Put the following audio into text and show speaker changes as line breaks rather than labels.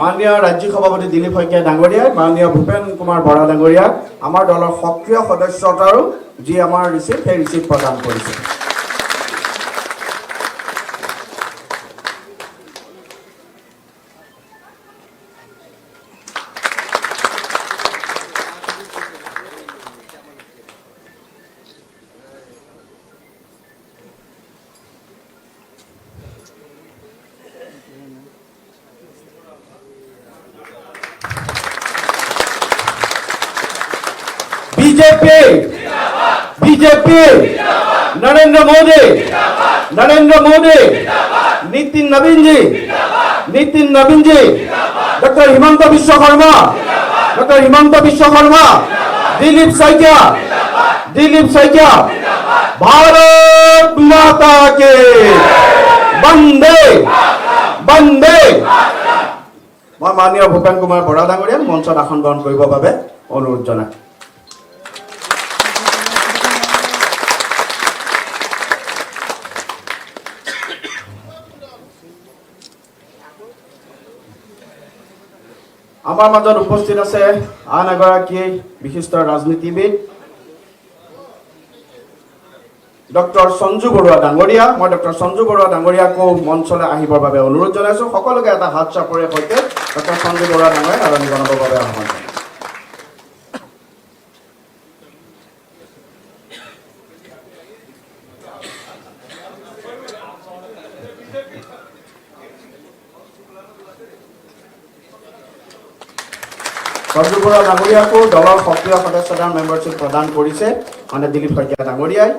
মাননীয় ৰাজ্য সভাপতি দিলীপ শইকীয়া ডাঙৰীয়াই, মাননীয় ভূপেন কুমাৰ বৰা ডাঙৰীয়াক আমাৰ দলৰ সক্ৰিয় সদস্যতাৰো যি আমাৰ ৰিচিপ্ট সেই ৰিচিপ্ট প্ৰদান কৰিছে। बीजेपी नरेंद्र मोदी नितिन नवीन जी डॉक्टर हिमंत विश्व शर्मा दिलीप शइकिया भारत माता के वंदे मैं माननीय भूपेन कुमार बरा डांगरिया मंचत आसन ग्रहण करने বাবে अनुरोध जनाई। आमार मजत उपस्थित আছে आन एगराकी विशिष्ट राजनीतिविद डॉक्टर संजू बरुवा डांगरिया। मैं डॉक्टर संजू बरुवा डांगरिया को मंचले आहिबर বাবে अनुरोध जनाइছো। সকলোকে এটা হাত চাপৰে সৈতে डॉक्टर संजू बरुवा डांगरिया আৰম্ভ কৰাৰ বাবে আহ্বান জনাইছো। संजू बरुवा डांगरिया को दलर सक्रिय सदस्यतार मेम्बारशिप प्रदान करिছে माने दिलीप शइकिया डांगरियाय।